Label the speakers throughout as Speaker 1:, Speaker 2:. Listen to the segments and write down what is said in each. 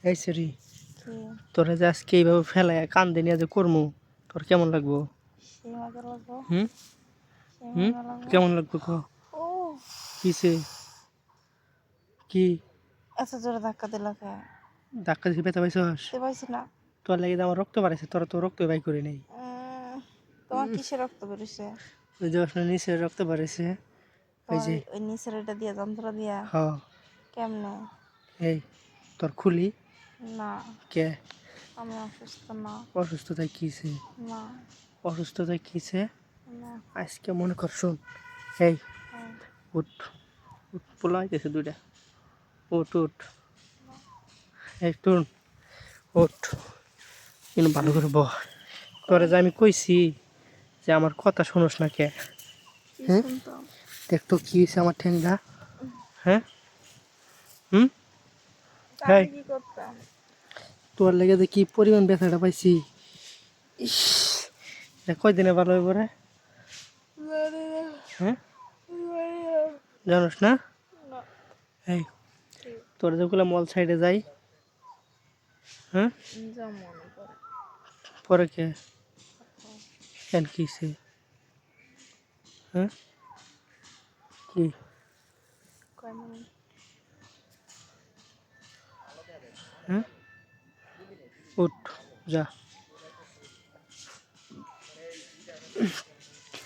Speaker 1: এই সেরি
Speaker 2: কি
Speaker 1: তোরা যে আজকে এইভাবে ফেলায় কান্দে নিয়ে যে করমু তোর কেমন লাগবো?
Speaker 2: সে মজা লাগবো
Speaker 1: হুম
Speaker 2: সে
Speaker 1: হুম
Speaker 2: মজা লাগবো
Speaker 1: কেমন লাগবে ক?
Speaker 2: ও
Speaker 1: কিসে কি
Speaker 2: এত জোরে ধাক্কা দিল কে
Speaker 1: ধাক্কা দিয়ে ব্যথা পাইছস?
Speaker 2: বুঝতে পারছি না
Speaker 1: তোর লাগে আমার রক্ত বাড়াইছে, তোরা তো রক্ত বাই করে নেই।
Speaker 2: তোমার কিসে রক্ত বেরোছে
Speaker 1: ওই যে আপনার নিচে রক্ত বাড়াইছে ওই
Speaker 2: তোমার
Speaker 1: যে।
Speaker 2: ওই নিচের এটা দিয়া যন্ত্র দিয়া
Speaker 1: হ
Speaker 2: কেমনে
Speaker 1: এই তোর খুলি
Speaker 2: না
Speaker 1: কে
Speaker 2: আমি অসুস্থ না
Speaker 1: অসুস্থতায় কিছে?
Speaker 2: না
Speaker 1: অসুস্থতায় কিছে
Speaker 2: না
Speaker 1: আজকে মনে কর শোন। এই
Speaker 2: হ্যাঁ,
Speaker 1: উঠ উঠ পোলা হইতেছে দুইটা। উঠ উঠ এই টুন উঠ কিন্তু ভালো করে বহ। তোরে যে আমি কইছি যে আমার কথা শোনোস না কে?
Speaker 2: কি
Speaker 1: হ্যাঁ
Speaker 2: শুনতাম
Speaker 1: দেখ তো কি হয়েছে আমার ঠেঙ্গা। হ্যাঁ হুম
Speaker 2: আমি
Speaker 1: এই
Speaker 2: কি করতাম
Speaker 1: তোর লেগে যে কি পরিমাণ ব্যথাটা পাইছি। ইস এটা কয়দিনে ভালো হইব রে?
Speaker 2: জানি না,
Speaker 1: হ্যাঁ
Speaker 2: জানি না।
Speaker 1: জানোস না?
Speaker 2: না,
Speaker 1: এই
Speaker 2: কি?
Speaker 1: তোর যেগুলো মল সাইডে যাই। হ্যাঁ
Speaker 2: যা মনে করে
Speaker 1: পরে কে কেন কিছে? হ্যাঁ কি
Speaker 2: কয় মিনিট
Speaker 1: হ্যাঁ উঠ যা।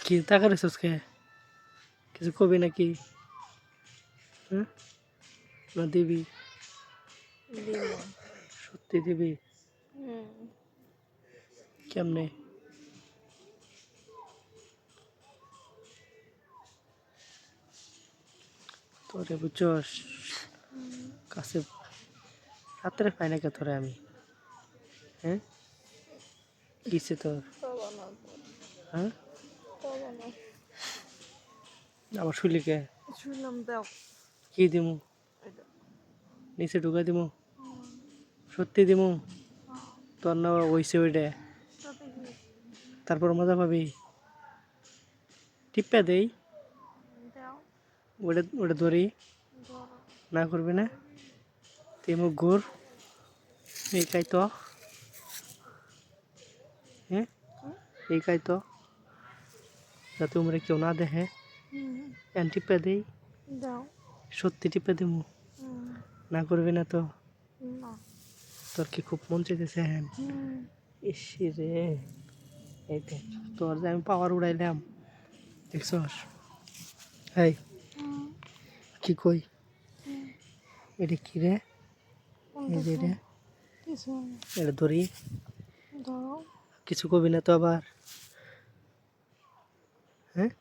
Speaker 1: কি টাকা রেছিস কে? কিছু কবি নাকি? হ্যাঁ না দিবি?
Speaker 2: দিব
Speaker 1: সত্যি দিবি?
Speaker 2: হুম
Speaker 1: কেমনে? তোরে বুঝছস কাছে রাত্রে পাই না কে তোরে আমি? হ্যাঁ কিসে তোর?
Speaker 2: তবে না
Speaker 1: হ্যাঁ
Speaker 2: তবে না
Speaker 1: আমার শুলি কে?
Speaker 2: শুনলাম দাও
Speaker 1: কি দিমু?
Speaker 2: এটা
Speaker 1: নিচে ঢুকাই দিমু? সত্যি দিমু? তোর না হইছে ওইটা
Speaker 2: তাতে কি
Speaker 1: তারপর মজা পাবি? টিপ্পা দেই
Speaker 2: দাও
Speaker 1: ওটা ওটা ধরি
Speaker 2: ধরো
Speaker 1: না করবি না? তুই মুখ ঘুর এই খাই তো। হ্যাঁ এই খাই তো যাতে উমরে কেউ না দেখে। এন টিপ্পা দেই
Speaker 2: দাও
Speaker 1: সত্যি টিপ্পা দিমু?
Speaker 2: হুম
Speaker 1: না করবি না তো?
Speaker 2: না
Speaker 1: তোর কি খুব মন চাইতেছে? হ্যাঁ
Speaker 2: হুম
Speaker 1: ইস রে এই দেখ তোর যে আমি পাওয়ার উড়াইলাম দেখছস? এই কি কই এটা কি রে? এই যে রে
Speaker 2: কিছু
Speaker 1: এটা ধরি
Speaker 2: ধরো
Speaker 1: কিছু কবি না তো আবার? হ্যাঁ